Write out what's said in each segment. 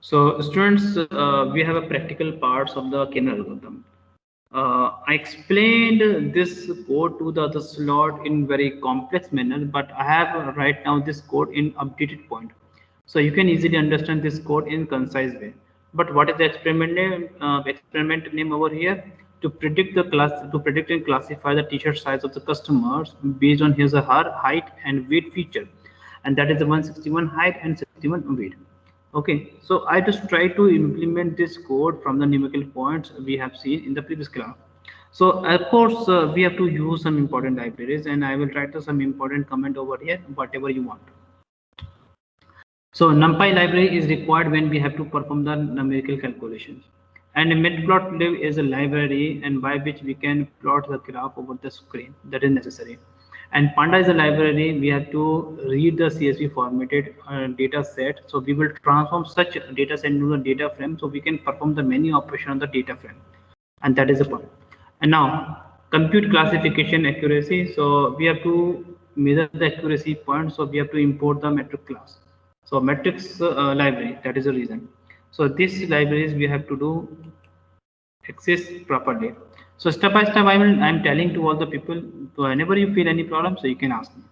So students, we have a practical parts of the kernel algorithm. I explained this code to the other slot in very complex manner, but I have right now this code in updated point. So you can easily understand this code in concise way. But what is the experiment name over here? To predict the class, to predict and classify the t-shirt size of the customers based on his or her height and weight feature, and that is the 161 height and 61 weight. Okay, so I just try to implement this code from the numerical points we have seen in the previous class. So of course we have to use some important libraries, and I will write some important comment over here, whatever you want. So NumPy library is required when we have to perform the numerical calculations. And matplotlib is a library and by which we can plot the graph over the screen that is necessary. And Panda is a library we have to read the CSV formatted data set. So we will transform such data set into the data frame so we can perform the many operation on the data frame. And that is the point. And now compute classification accuracy. So we have to measure the accuracy point. So we have to import the metric class. So metrics library, that is the reason. So these libraries we have to do access properly. So step by step I'm telling to all the people. So whenever you feel any problem, so you can ask me.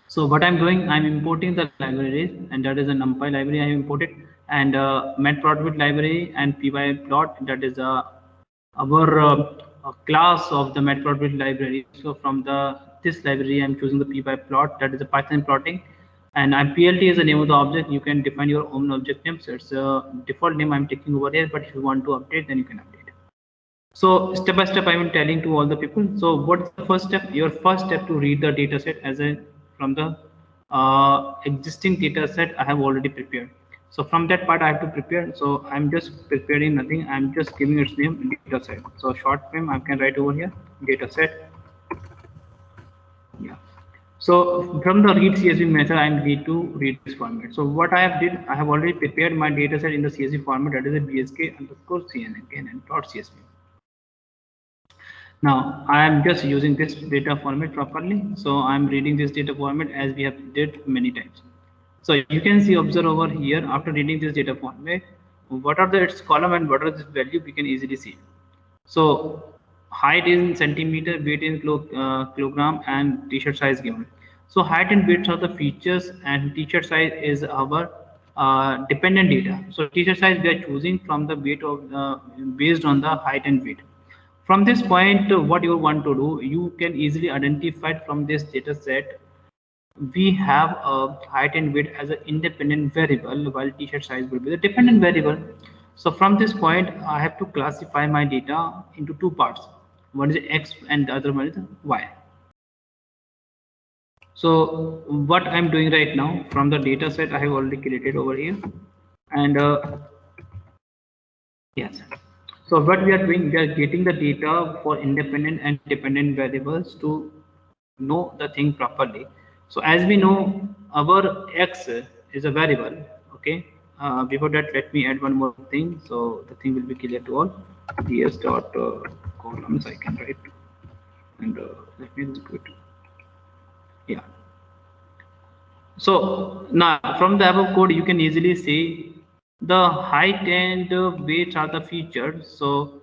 So what I'm doing, I'm importing the libraries, and that is a NumPy library I have imported, and matplotlib library and pyplot, that is our class of the matplotlib library. So from the this library, I'm choosing the pyplot, that is a Python plotting, and PLT is the name of the object. You can define your own object name. So it's a default name I'm taking over here, but if you want to update, then you can update. So step by step, I'm telling to all the people. So what is the first step? Your first step to read the data set as a from the existing data set I have already prepared. So from that part I have to prepare. So I'm just preparing nothing. I'm just giving its name data set. So short frame I can write over here data set. Yeah. So from the read CSV method, I need to read this format. So what I have did, I have already prepared my data set in the CSV format, that is a bsk underscore cnn dot csv. Now I am just using this data format properly. So I'm reading this data format as we have did many times. So you can see, observe over here, after reading this data format, what are the its column and what are this value we can easily see. So height in centimeter, weight in kilogram, and t-shirt size given. So height and weight are the features, and t-shirt size is our dependent data. So t-shirt size we are choosing from the weight of based on the height and weight. From this point, what you want to do, you can easily identify from this data set. We have a height and weight as an independent variable, while t-shirt size will be the dependent variable. So from this point, I have to classify my data into two parts. One is X and the other one is Y. So what I'm doing right now, from the data set I have already created over here, and yes. So what we are doing, we are getting the data for independent and dependent variables to know the thing properly. So as we know, our X is a variable. Okay. Before that, let me add one more thing. So the thing will be clear to all. ds dot columns I can write, and let me execute. Yeah. So now from the above code, you can easily see the height and weight are the features. So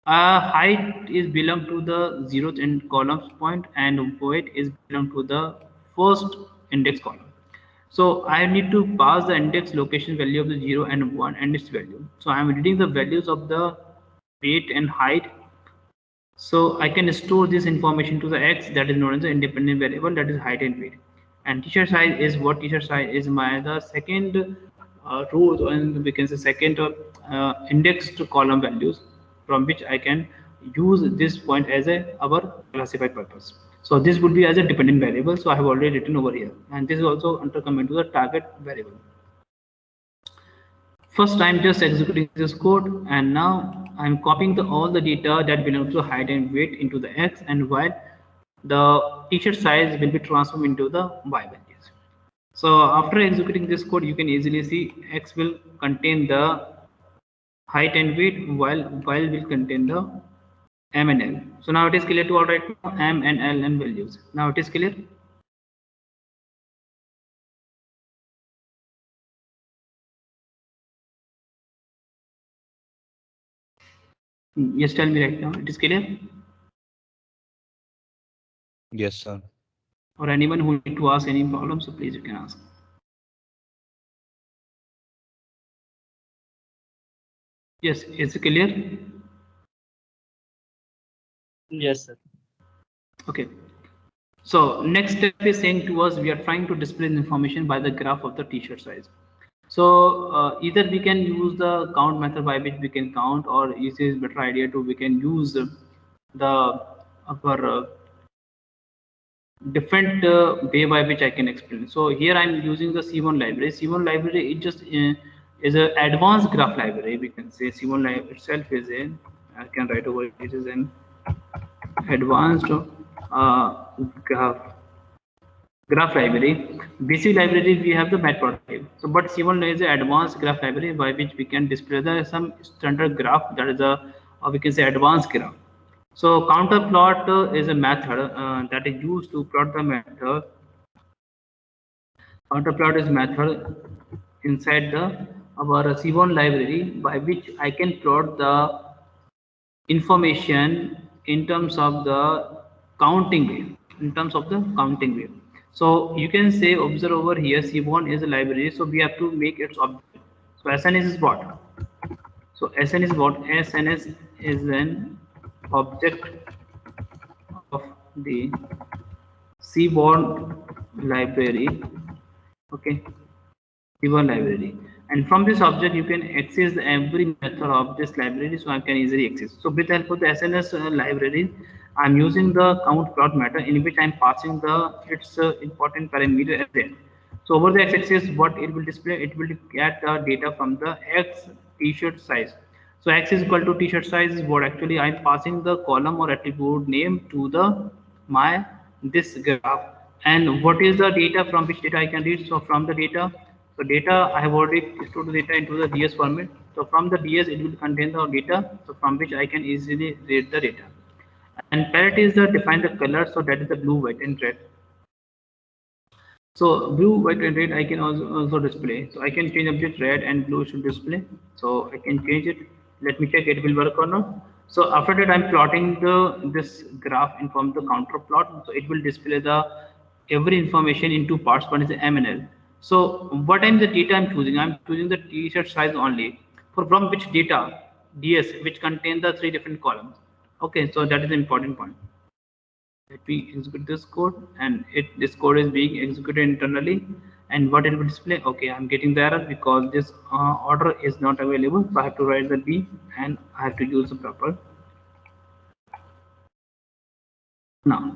height is belong to the zeroth and columns point, and weight is belong to the first index column. So I need to pass the index location value of the 0 and 1 and its value. So I am reading the values of the weight and height. So I can store this information to the X, that is known as the independent variable, that is height and weight. And t-shirt size is what? T-shirt size is my the second row, and we can say second indexed column values, from which I can use this point as a our classified purpose. So this would be as a dependent variable. So I have already written over here, and this is also under come into the target variable. First, I'm just executing this code, and now I'm copying all the data that belongs to height and weight into the X, and while the t-shirt size will be transformed into the Y values. So after executing this code, you can easily see X will contain the height and weight, while Y will contain the M and L. So now it is clear to all right now, M and L and values. Now it is clear. Yes, tell me right now. It is clear? Yes, sir. Or anyone who need to ask any problem, so please you can ask. Yes, is it clear? Yes, sir. Okay. So next step is saying to us we are trying to display the information by the graph of the t-shirt size. So either we can use the count method by which we can count, or it is better idea to we can use the our different way by which I can explain. So here I'm using the C1 library. C1 library it just is an advanced graph library. We can say C1 library itself is a I can write over it is an advanced graph library. Basic library we have the matplotlib. So, but C1 is an advanced graph library by which we can display the some standard graph that is a or we can say advanced graph. So counter plot is a method that is used to plot the method. Counter plot is method inside the our C1 library by which I can plot the information in terms of the counting way. In terms of the counting way. So you can say observe over here C1 is a library, so we have to make its object. So SNS is what? So SN is what? SNS is an object of the Seaborn library. Okay, Seaborn library. And from this object, you can access every method of this library, so I can easily access. So with the help of the SNS library, I'm using the count plot method in which I'm passing the its important parameter as n. So over the x-axis, what it will display? It will get the data from the x t-shirt size. So x is equal to t-shirt size is what actually I'm passing the column or attribute name to the my this graph. And what is the data from which data I can read? So from the data, so data I have already stored the data into the DS format. So from the DS it will contain the data. So from which I can easily read the data. And palette is the define the color. So that is the blue, white, and red. So blue, white, and red I can also display. So I can change object red and blue should display. So I can change it. Let me check it will work or not. So after that I'm plotting the this graph in from the counter plot. So it will display the every information in two parts. One is the M and L. So what time the data I'm choosing? I'm choosing the t-shirt size only. For from which data? DS which contain the three different columns. Okay, so that is the important point. Let me execute this code, and this code is being executed internally. And what it will display? Okay, I'm getting the error because this order is not available, so I have to write the B and I have to use the proper. Now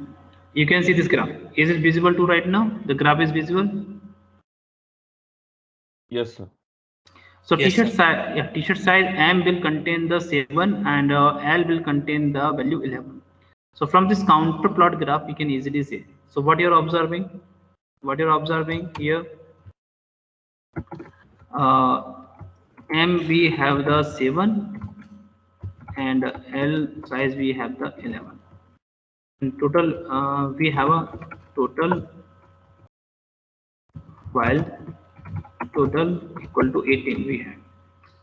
you can see this graph. Is it visible to right now? The graph is visible. Yes, sir. So Yes, t-shirt sir. size, yeah, t-shirt size M will contain the 7 and L will contain the value 11. So from this counter plot graph, you can easily see. So what you're observing? What you're observing here? uh, M we have the 7 and L size we have the 11. In total we have a total while total equal to 18 we have.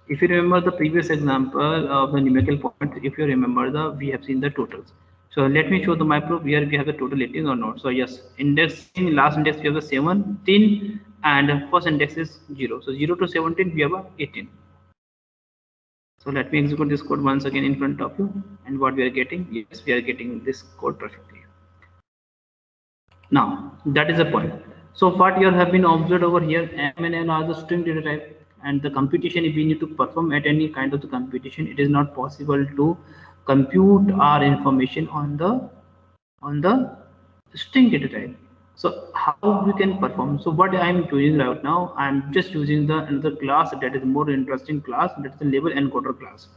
If you remember the previous example of the numerical point, if you remember we have seen the totals. So let me show the my proof where we have the total 18 or not. So yes, indexing last index we have the 17 and first index is 0. So 0 to 17 we have a 18. So let me execute this code once again in front of you, and what we are getting? Yes, we are getting this code perfectly. Now that is the point. So what you have been observed over here, M and N are the string data type, and the computation if we need to perform at any kind of the computation, it is not possible to compute our information on the string data type. So how we can perform? So what I'm doing right now, I'm just using the another class that is more interesting class, that's the label encoder class.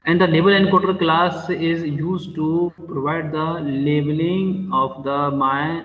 And the label encoder class is used to provide the labeling of the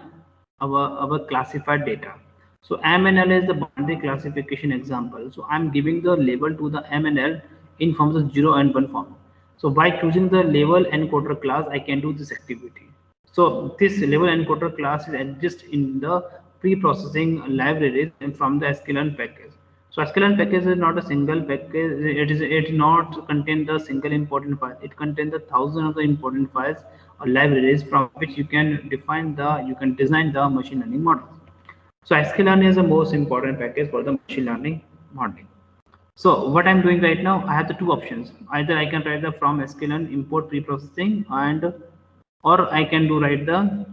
our classified data. So MNL is the boundary classification example. So I'm giving the label to the MNL in forms of 0 and 1 form. So by choosing the label encoder class, I can do this activity. So this label encoder class is exist in the pre-processing libraries and from the sklearn package. So sklearn package is not a single package. It not contain the single important file. It contains the thousand of the important files or libraries from which you can design the machine learning model. So sklearn is the most important package for the machine learning modeling. So what I'm doing right now, I have the two options. Either I can write the from sklearn import preprocessing or I can do write the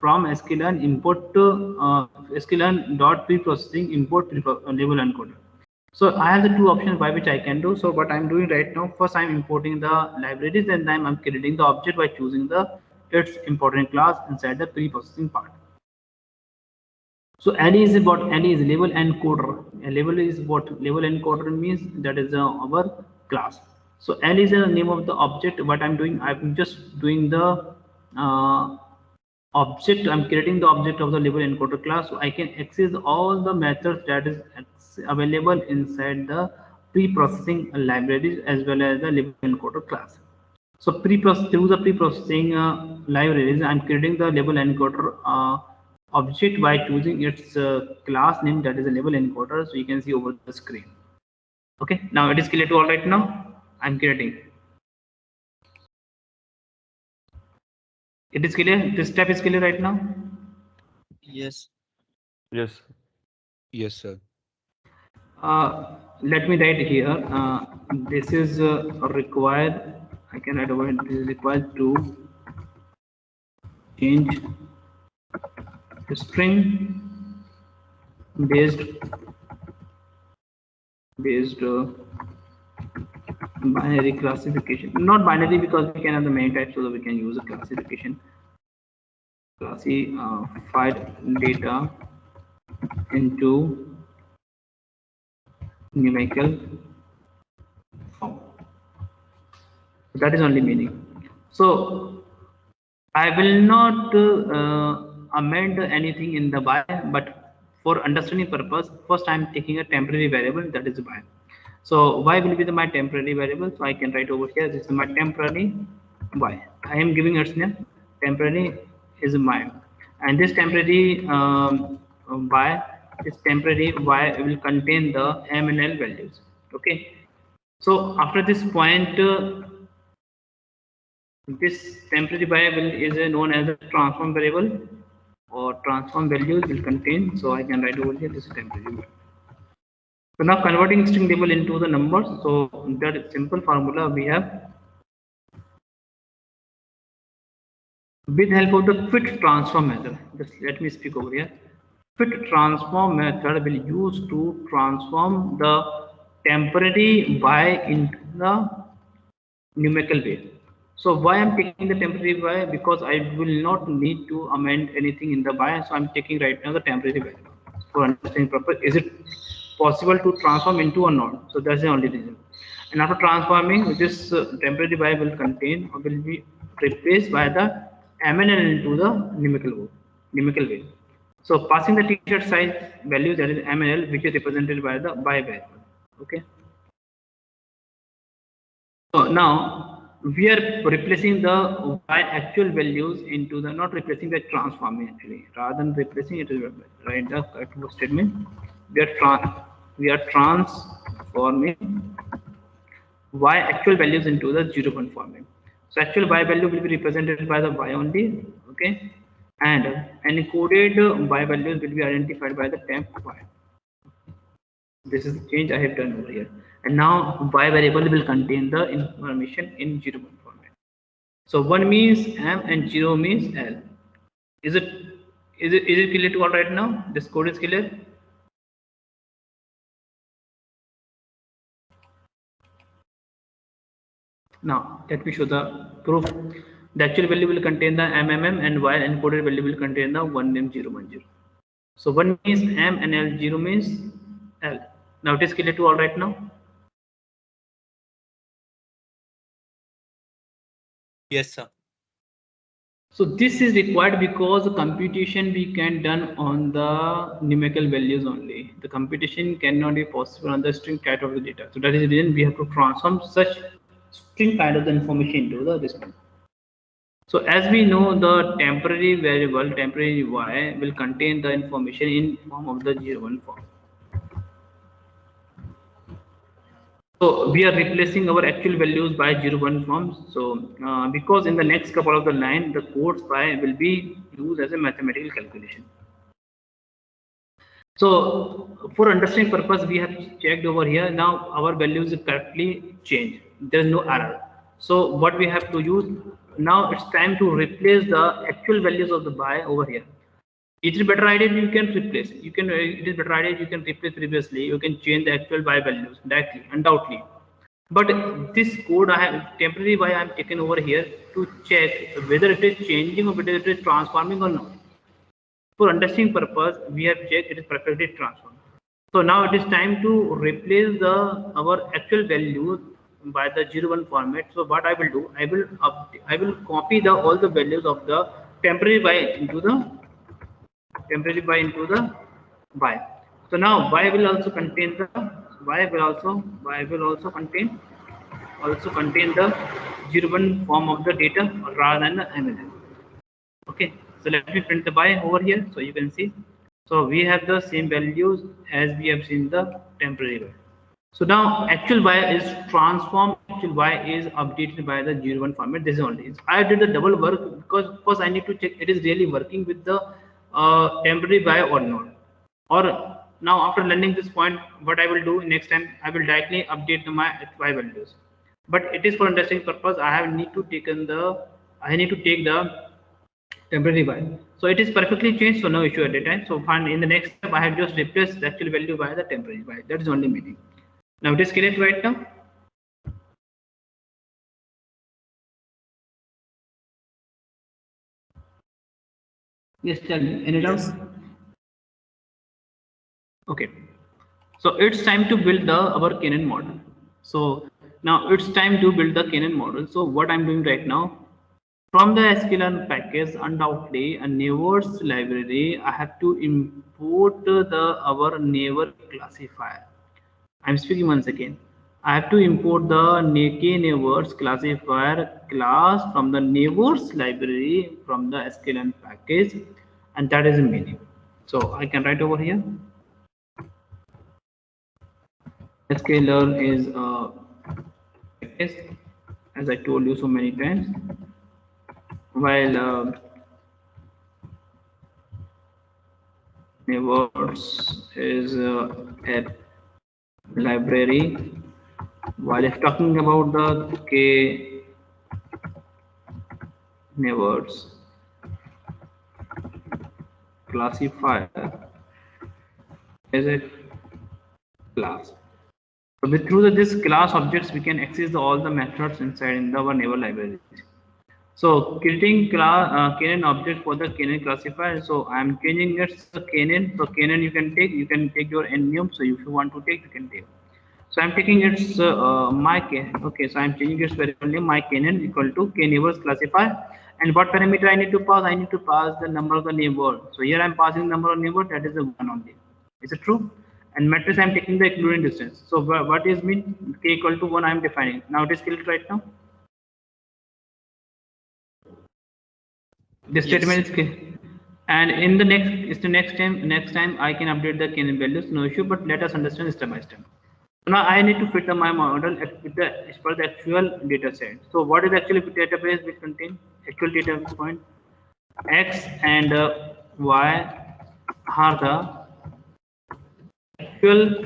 from sklearn import sklearn dot preprocessing import label encoder. So I have the two options by which I can do. So what I'm doing right now, first I'm importing the libraries and then I'm creating the object by choosing the its important class inside the preprocessing part. So LE is what LE is label encoder. A label is what label encoder means, that is our class. So L is the name of the object. What I'm doing, I'm just doing the object. I'm creating the object of the label encoder class, so I can access all the methods that is available inside the pre-processing libraries as well as the label encoder class. So through the pre-processing libraries, I'm creating the label encoder object by choosing its class name, that is a label encoder. So you can see over the screen. Okay, now it is clear to all right now. I'm creating. It is clear. This step is clear right now. Yes. Yes. Yes, sir. Let me write here. This is required. I can write over. This is required to change string based binary classification. Not binary because we can have the many types, so that we can use a classification. Classified data into numerical form. That is only meaning. So I will not amend anything in the by, but for understanding purpose, first I am taking a temporary variable, that is by. So y will be my temporary variable. So I can write over here, this is my temporary y. I am giving its name. Temporary is my, and this temporary y, this temporary y will contain the m and l values. Okay. So after this point, this temporary variable is known as a transform variable, or transform values will contain. So I can write over here, this is temporary variable. So now converting string label into the numbers. So that simple formula we have. With help of the fit transform method, just let me speak over here. Fit transform method will use to transform the temporary y into the numerical way. So why I'm taking the temporary y? Because I will not need to amend anything in the y. So I'm taking right now the temporary variable for understanding purpose. Is it possible to transform into or not? So that's the only reason. And after transforming, this temporary y will contain or will be replaced by the MNL into the numerical way. So passing the t-shirt size value, that is MNL, which is represented by the y variable. Okay. So now we are replacing the y actual values into the, not replacing, the transforming actually. Rather than replacing it, right, the correct statement. We are transforming y actual values into the 0 format. So actual y value will be represented by the y only. Okay, and encoded y values will be identified by the temp y. This is the change I have done over here. And now y variable will contain the information in 0 format. So 1 means m and 0 means l. Is it clear to all right now? This code is clear. Now let me show the proof. The actual value will contain the MMM, and while encoded value will contain the 1 name 010. So 1 means M and L, 0 means L. Now it is clear to all right now. Yes, sir. So this is required because the computation we can done on the numerical values only. The computation cannot be possible on the string kind of the data. So that is the reason we have to transform such string kind of the information into the this one. So as we know, the temporary variable, temporary y, will contain the information in form of the 0 1 form. So we are replacing our actual values by 0, 1 forms. So because in the next couple of the line, the codes by will be used as a mathematical calculation. So for understanding purpose, we have checked over here. Now our values is correctly changed. There is no error. So what we have to use now, it's time to replace the actual values of the by over here. It is better idea you can replace. You can it is better idea you can replace previously. You can change the actual by values directly, undoubtedly. But this code I have temporary by I am taken over here to check whether it is changing or whether it is transforming or not. For understanding purpose, we have checked it is perfectly transformed. So now it is time to replace the our actual values by the 0, 1 format. So what I will do, I will copy the all the values of the temporary by into the by. So now by will also contain the by will also contain the 0, 1 form of the data rather than the MLN. Okay, so let me print the by over here so you can see. So we have the same values as we have seen the temporary by. So now actual by is transformed, actual by is updated by the 0, 1 format. This is only. I did the double work because first I need to check it is really working with the temporary by or not. Or now after learning this point, what I will do next time, I will directly update my by values. But it is for understanding purpose. I need to take the temporary by. So it is perfectly changed, so no issue at the time. So fine, in the next step, I have just replaced the actual value by the temporary by. That is only meaning. Now it is correct right now. Yes, tell me. Any doubt? Okay. So it's time to build the our Canon model. So now it's time to build the Canon model. So what I'm doing right now, from the sklearn package, undoubtedly a neighbors library, I have to import the our neighbor classifier. I'm speaking once again. I have to import the neighbors classifier class from the neighbors library from the sklearn package, and that is the meaning. So I can write over here. sklearn is a package, as I told you so many times. While neighbors is a library, while if talking about the k neighbors classifier as a class. So with through this class objects, we can access all the methods inside in our neighbor library. So creating Canon object for the Canon classifier. So I'm changing it to Canon. So Canon you can take your enum. So if you want to take, you can take. So I'm taking its my Canon. Okay, so I'm changing its variable name my Canon equal to K-neighbors classifier. And what parameter I need to pass? I need to pass the number of the neighbor. So here I'm passing number of neighbor, that is the one only. Is it true? And matrix I'm taking the including distance. So what is mean k equal to 1 I'm defining. Now it is correct right now. This statement is clear. And in the next time I can update the Canon values, no issue. But let us understand step by step. Now I need to fit my model with the as per the actual data set. So what is actually database which contain actual data point? X and Y are the actual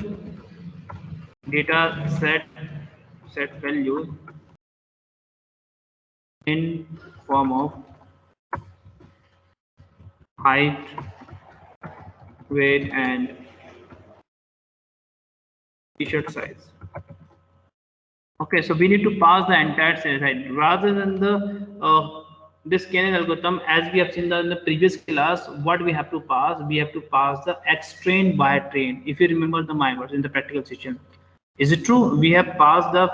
data set values in form of height, weight, and t-shirt size. Okay, so we need to pass the entire set, right? Rather than the this Canon algorithm, as we have seen in the previous class, what we have to pass? We have to pass the xtrain by train. If you remember the my words in the practical session, is it true? We have passed the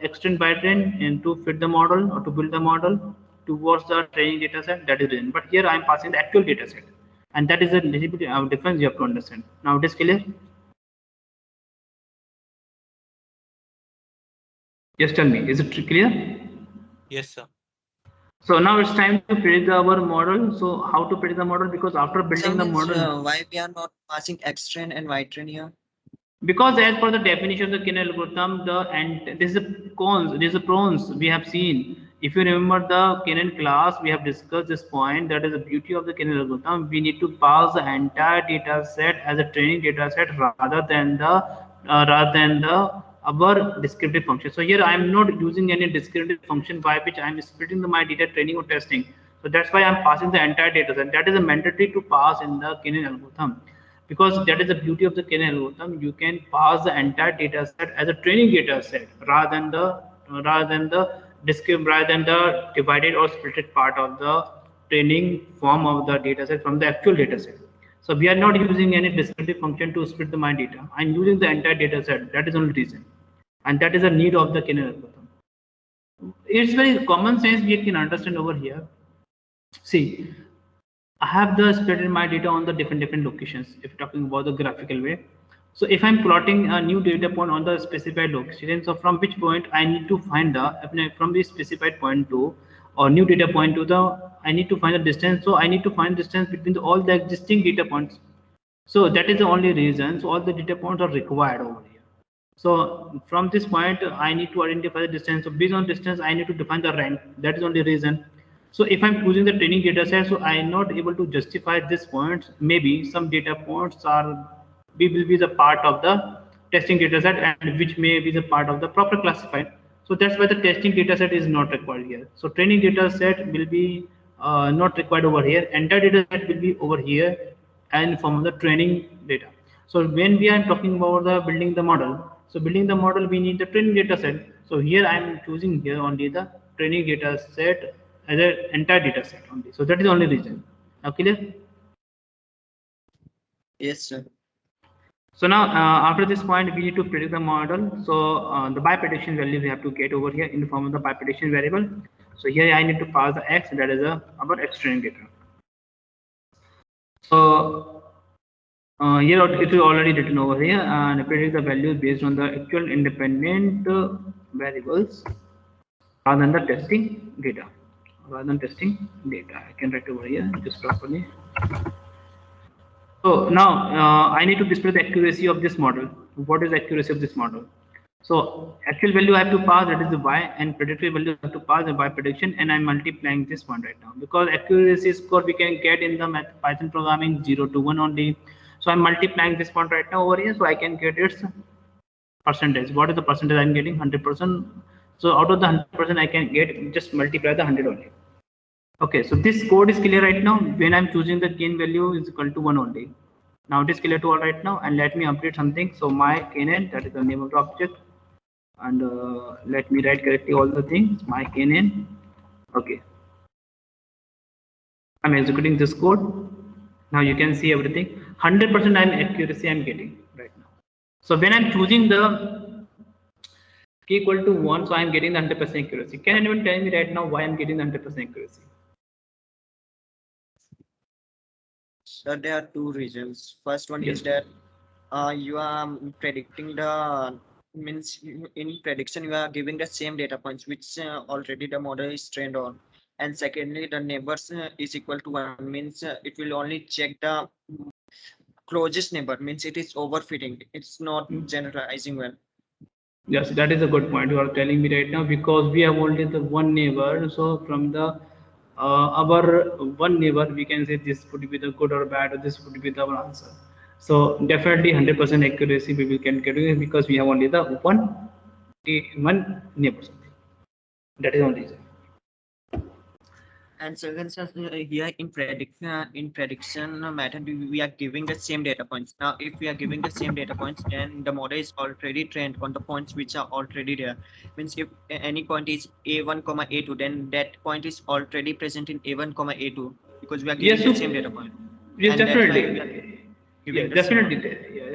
xtrain by train and to fit the model or to build the model towards the training data set. That is it. But here I am passing the actual data set, and that is a little bit of difference you have to understand. Now it is clear. Yes, tell me, is it clear? Yes, sir. So now it's time to predict our model. So how to predict the model? Because after building the model, why we are not passing xtrain and ytrain here? Because as per the definition of the kernel algorithm, this is a prawns we have seen. If you remember the kernel class, we have discussed this point. That is the beauty of the kernel algorithm. We need to pass the entire data set as a training data set rather than the our descriptive function. So here I am not using any descriptive function by which I am splitting my data training or testing. So that's why I am passing the entire data set. That is a mandatory to pass in the kernel algorithm, because that is the beauty of the kernel algorithm. You can pass the entire data set as a training data set rather than the divided or splitted part of the training form of the data set from the actual data set. So we are not using any descriptive function to split my data. I'm using the entire data set. That is the only reason, and that is the need of the kernel algorithm. It's very common sense we can understand over here. See, I have the spread my data on the different locations. If talking about the graphical way, so if I'm plotting a new data point on the specified location, so from which point I need to find from the specified point to or new data point to the I need to find the distance. So I need to find distance between all the existing data points. So that is the only reason. So all the data points are required over here. So from this point, I need to identify the distance. So based on distance, I need to define the rank. That is the only reason. So if I'm choosing the training data set, so I am not able to justify this points. Maybe some data points will be the part of the testing data set, and which may be the part of the proper classified. So that's why the testing data set is not required here. So training data set will be not required over here. Entire data set will be over here and from the training data. So when we are talking about the building the model, so building the model, we need the training data set. So here I am choosing here only the training data set as an entire data set only. So that is the only reason. Okay. Yes, sir. So now after this point, we need to predict the model. So the by prediction value we have to get over here in the form of the by prediction variable. So here I need to pass the x, that is our x training data. So here it is already written over here, and predict the values based on the actual independent variables rather than the testing data. I can write over here just properly. So now I need to display the accuracy of this model. What is the accuracy of this model? So actual value I have to pass, that is the y, and predicted value I have to pass the by prediction, and I'm multiplying this one right now, because accuracy score we can get in the Python programming 0 to 1 only. So I'm multiplying this one right now over here, so I can get its percentage. What is the percentage I'm getting? 100%. So out of the 100%, I can get just multiply the 100 only. Okay, so this code is clear right now. When I'm choosing the gain value is equal to 1 only. Now it is clear to all right now, and let me update something. So my knn, that is the name of the object, and let me write correctly all the things. My knn. Okay, I'm executing this code. Now you can see everything. 100% accuracy I'm getting right now. So when I'm choosing the k equal to 1, so I'm getting the 100% accuracy. Can anyone tell me right now why I'm getting the 100% accuracy? So there are two reasons. First one is that you are predicting the in prediction you are giving the same data points which already the model is trained on. And secondly, the neighbors is equal to 1 means it will only check the closest neighbor, means it is overfitting. It's not generalizing well. Yes, that is a good point you are telling me right now, because we have only the one neighbor. So from the our one neighbor, we can say this would be the good or bad, or this would be the answer. So definitely 100% accuracy we can get it, because we have only the one neighbor. That is only reason. And second, here in prediction method, we are giving the same data points. Now, if we are giving the same data points, then the model is already trained on the points which are already there. Means if any point is A1, A2, then that point is already present in A1, A2, because we are giving the same data point. Yes, definitely. Yeah,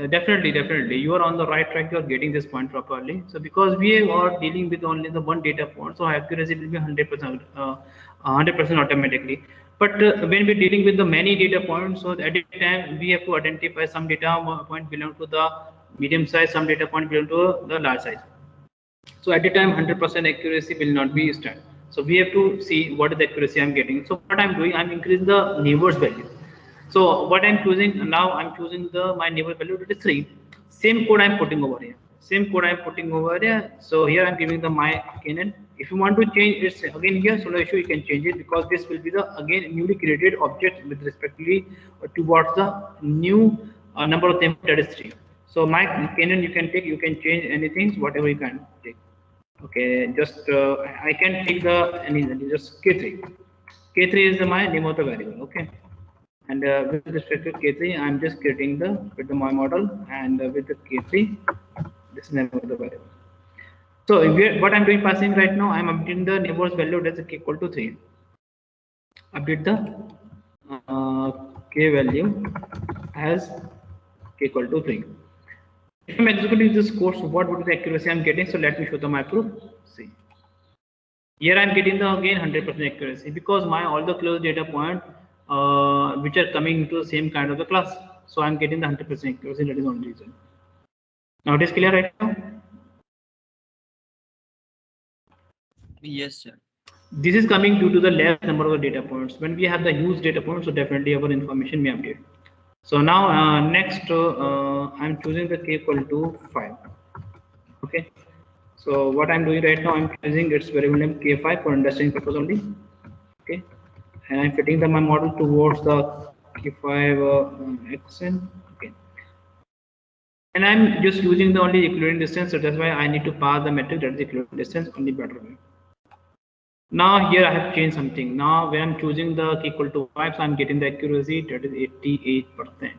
definitely. You are on the right track. You are getting this point properly. So because we are dealing with only the one data point, so accuracy will be 100%, 100% automatically. But when we're dealing with the many data points, so at a time we have to identify some data point belong to the medium size, some data point belong to the large size. So at a time 100% accuracy will not be stand. So we have to see what is the accuracy I'm getting. So what I'm doing, I'm increasing the neighbors value. So what I'm choosing now, I'm choosing my neighbor value to 3. Same code I'm putting over here. Same code I'm putting over here. So here I'm giving the my Canon. If you want to change it's again here, so no issue, you can change it because this will be the again newly created object with respectively towards the new number of them, that is 3. So my Canon you can take, you can change anything, whatever you can take. Okay, just I can take the any just K3. K3 is my name of the variable. Okay. And with respect to K3, I'm just creating the with the my model, and with the K3, this is name of the variable. So what I'm doing passing right now, I'm updating the neighbor's value as k equal to 3. Update the k value as k equal to 3. If I'm executing this course, what would be the accuracy I'm getting? So let me show the my proof. See, here I'm getting the again 100% accuracy because my all the closed data point which are coming into the same kind of the class. So I'm getting the 100% accuracy. That is the only reason. Now it is clear right now. Yes, sir. This is coming due to the less number of data points. When we have the huge data points, so definitely our information may update. So now next I'm choosing the k equal to 5. Okay. So what I'm doing right now, I'm choosing its variable name k5 for understanding purpose only. Okay. And I'm fitting my model towards the k5 xn. Okay. And I'm just using the only equivalent distance, so that's why I need to pass the metric that is equivalent distance only better way. Now here I have changed something. Now when I'm choosing the k equal to 5, so I'm getting the accuracy that is 88%.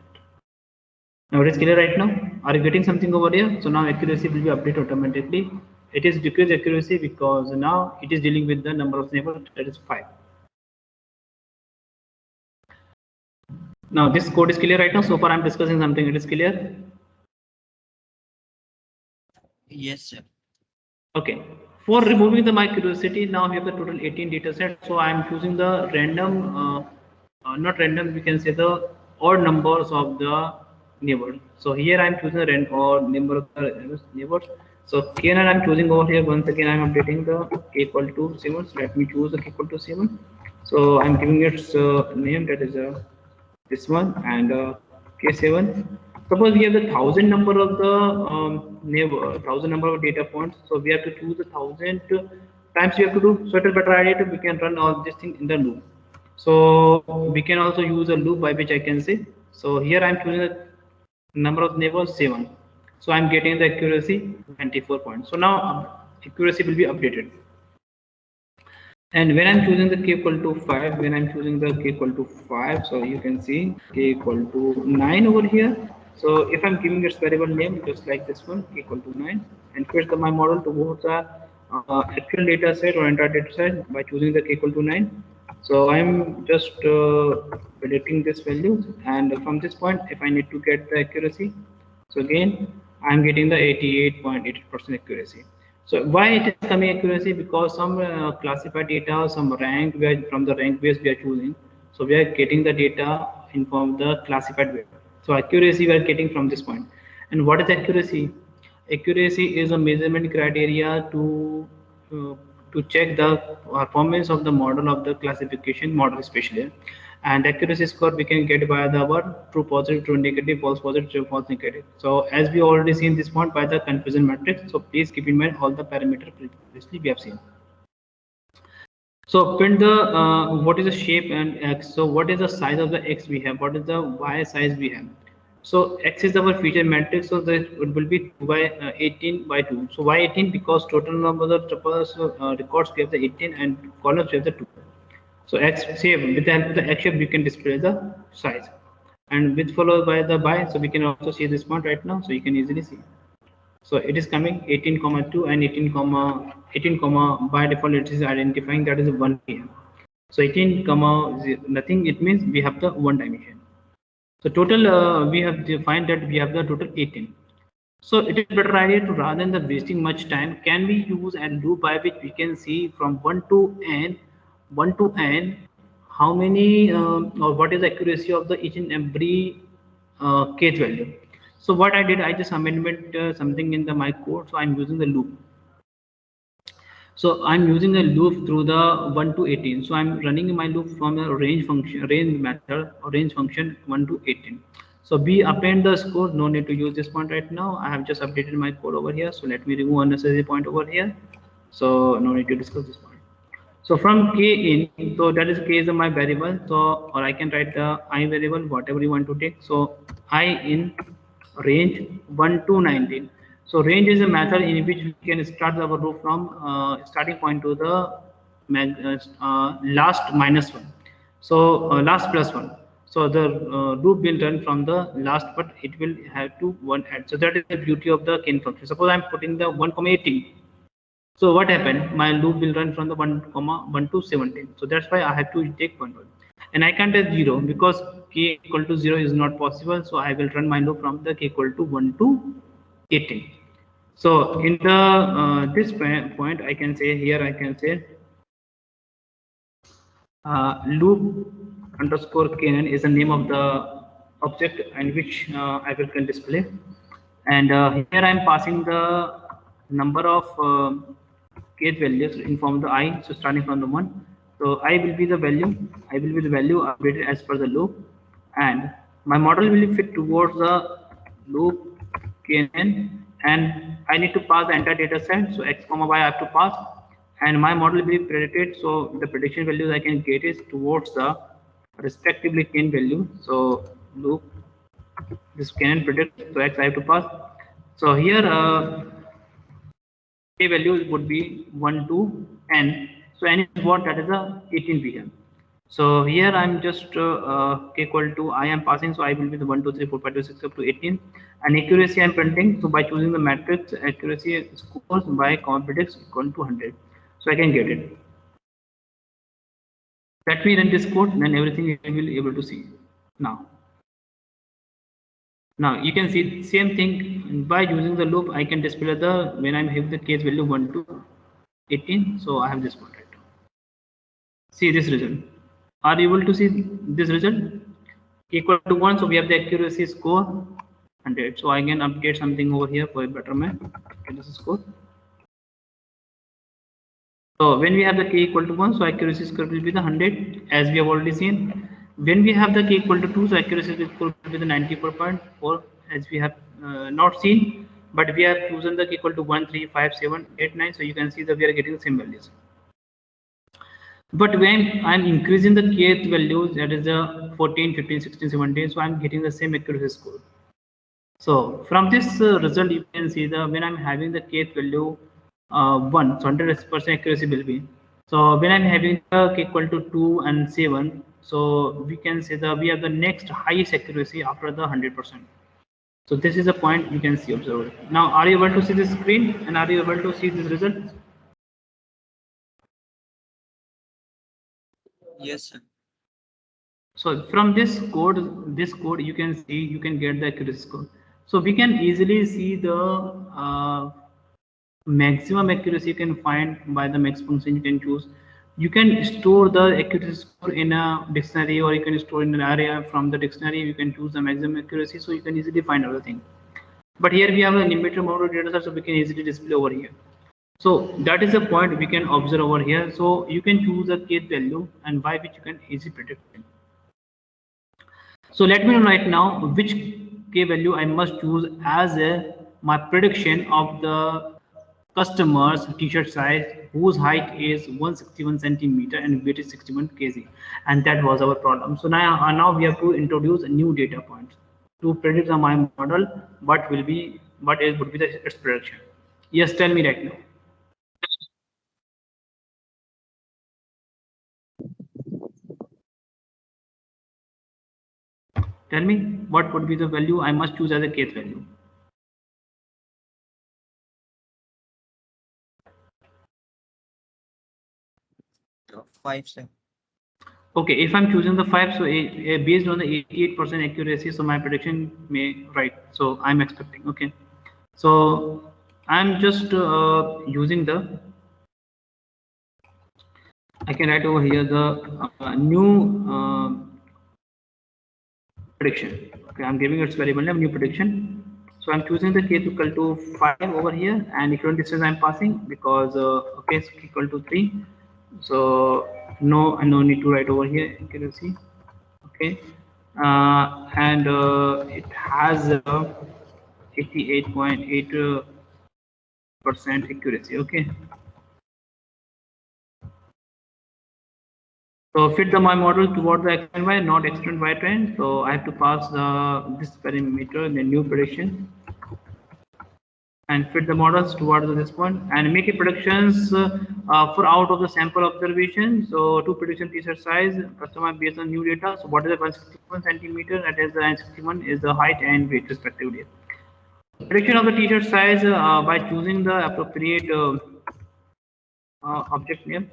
Now it is clear right now. Are you getting something over here? So now accuracy will be updated automatically. It is decreased accuracy because now it is dealing with the number of neighbors, that is 5. Now this code is clear right now. So far I'm discussing something. It is clear. Yes, sir. Okay. For removing the my curiosity, now we have the total 18 data sets. So I'm choosing the random, not random, we can say the odd numbers of the neighbors. So here I'm choosing the random odd number of the neighbors. So k I'm choosing over here. Once again, I'm updating the k equal to 7. So let me choose the k equal to 7. So I'm giving its name, that is this one, and k7. Suppose we have the 1000 number of the neighbor, 1000 number of data points. So we have to choose the 1000 times we have to do. So it is better idea to we can run all this thing in the loop. So we can also use a loop by which I can say. So here I'm choosing the number of neighbors 7. So I'm getting the accuracy 94 points. So now accuracy will be updated. And when I'm choosing the k equal to 5, when I'm choosing the k equal to 5, so you can see k equal to 9 over here. So if I'm giving its variable name just like this one, k equal to 9, and fit my model towards a actual data set or entire data set by choosing the k equal to 9. So I'm just predicting this value, and from this point, if I need to get the accuracy, so again I'm getting the 88.8% accuracy. So why it is coming accuracy? Because some classified data, some rank, where from the rank base we are choosing. So we are getting the data in form of the classified way. So accuracy we are getting from this point. And what is accuracy? Accuracy is a measurement criteria to check the performance of the model of the classification model especially. And accuracy score we can get by the our true positive, true negative, false positive, true false negative. So as we already seen this point by the confusion matrix, so please keep in mind all the parameters previously we have seen. So print the what is the shape and x. So what is the size of the x we have? What is the y size we have? So x is our feature matrix, so that it will be 2 by 18 by 2. So why 18? Because total number of tuples records we have the 18 and columns we have the 2. So x shape, with the help of the x shape we can display the size, and with followed by the by, so we can also see this point right now, so you can easily see. So it is coming 18,2 and 18, by default it is identifying that is 1 pm. So 18, nothing, it means we have the one dimension. So total we have defined that we have the total 18. So it is better idea to, rather than the wasting much time, can we use a loop by which we can see from 1 to n, how many or what is the accuracy of the each and every kth value. So what I did, I just amendment something in the my code. So I'm using the loop. So I'm using a loop through the 1 to 18. So I'm running my loop from a range function, range method or range function 1 to 18. So B append the score. No need to use this point right now. I have just updated my code over here. So let me remove unnecessary point over here. So no need to discuss this point. So from k in, so that is k is my variable. So or I can write the I variable, whatever you want to take. So I in range 1 to 19. So range is a method in which we can start our loop from starting point to the last minus one. So last plus one. So the loop will run from the last, but it will have to one add. So that is the beauty of the ken function. Suppose I'm putting the 1,18. So what happened? My loop will run from the 1, to 17. So that's why I have to take 1, and I can't take 0 because k equal to 0 is not possible. So I will run my loop from the k equal to 1 to 18. So in the this point, I can say here I can say loop underscore kn is the name of the object in which I will can display, and here I am passing the number of kth values in form of the I. So starting from the 1, so I will be the value, updated as per the loop, and my model will fit towards the loop kn, and I need to pass the entire data set. So x comma y I have to pass, and my model will be predicted. So the prediction values I can get is towards the respectively kn value. So loop this kn predict, so x I have to pass. So here k values would be 1 to n. So n is what? That is a 18 VM. So here I'm just k equal to I am passing, so I will be the 1 2 3 4 5 6 up to 18, and accuracy I'm printing. So by choosing the matrix, accuracy scores by comma predicts equal to 100, so I can get it. Let me run this code, then everything you will be able to see. Now you can see same thing. By using the loop I can display the when I'm having the case value 1 to 18. So I have this one right now. See this result. Are you able to see this result? Equal to 1, so we have the accuracy score 100. So I can update something over here for a betterment. This is score. So when we have the k equal to 1, so accuracy score will be the 100, as we have already seen. When we have the k equal to 2, so accuracy score will be the 94.4, as we have not seen, but we have chosen the k equal to 1, 3, 5, 7, 8, 9. So you can see that we are getting the same values. But when I'm increasing the kth values, that is the 14, 15, 16, 17, so I'm getting the same accuracy score. So from this result, you can see the when I'm having the kth value 1, so 100% accuracy will be. So when I'm having the k equal to 2 and 7, so we can say that we have the next highest accuracy after the 100%. So this is a point you can see observed. Now, are you able to see the screen, and are you able to see this result? Yes, sir. So from this code you can see, you can get the accuracy score. So we can easily see the maximum accuracy you can find by the max function you can choose. You can store the accuracy score in a dictionary, or you can store in an area from the dictionary. You can choose the maximum accuracy, so you can easily find everything. But here we have a limited amount of data set, so we can easily display over here. So that is the point we can observe over here. So you can choose a kth value, and by which you can easily predict it. So let me know right now which k value I must choose as my prediction of the customer's t-shirt size, whose height is 161 centimeter and weight is 61 kg, and that was our problem. So now we have to introduce a new data points to predict my model what would be its prediction. Yes, tell me right now. Tell me what would be the value I must choose as a kth value. 5, sir. Okay, if I'm choosing the 5, so based on the 88% accuracy, so my prediction may right. So I'm expecting. Okay, so I'm just using the. I can write over here the new prediction. Okay, I'm giving its variable name new prediction. So I'm choosing the k equal to 5 over here, and equivalent distance I'm passing because okay, it's equal to 3. So no need to write over here accuracy. Okay, and it has 88.8% accuracy. Okay. So fit the my model toward the x and y, not x and y trend. So I have to pass this parameter in the new prediction and fit the models towards this one and make a predictions for out of the sample observation. So two prediction t-shirt size customer based on new data. So what is the 161 centimeter? That is the 161 is the height and weight respectively. Prediction of the t-shirt size by choosing the appropriate object name.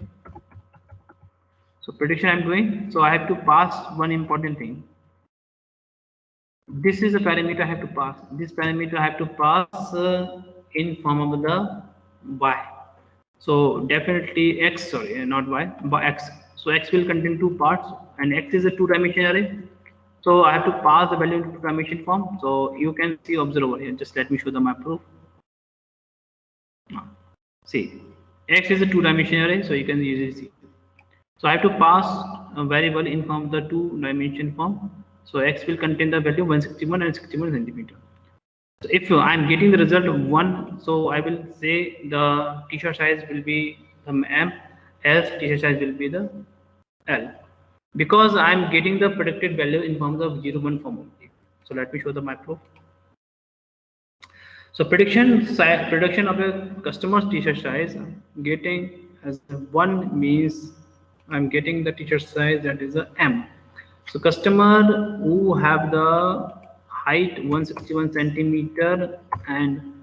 So prediction I'm doing. So I have to pass one important thing. This is a parameter I have to pass. This parameter I have to pass in form of the y. So definitely x, sorry, not y, but x. So x will contain two parts, and x is a two-dimensional array. So I have to pass the value into two-dimension form. So you can see, observe over here. Just let me show the my proof. See, x is a two-dimensional array, so you can easily see. So I have to pass a variable in form of the two-dimension form. So x will contain the value 161 and 61 centimeter. So if I'm getting the result of 1, so I will say the t-shirt size will be the M, else t-shirt size will be the L. Because I'm getting the predicted value in form of 0, 1 form only. So let me show the my proof. So prediction of a customer's t-shirt size getting as 1 means I'm getting the t-shirt size that is a M. So customer who have the height 161 centimeter and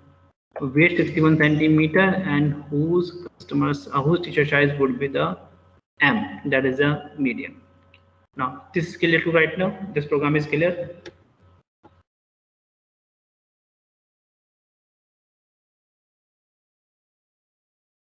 weight 61 centimeter and whose t-shirt size would be the M, that is a medium. Now this is clear to right now. This program is clear.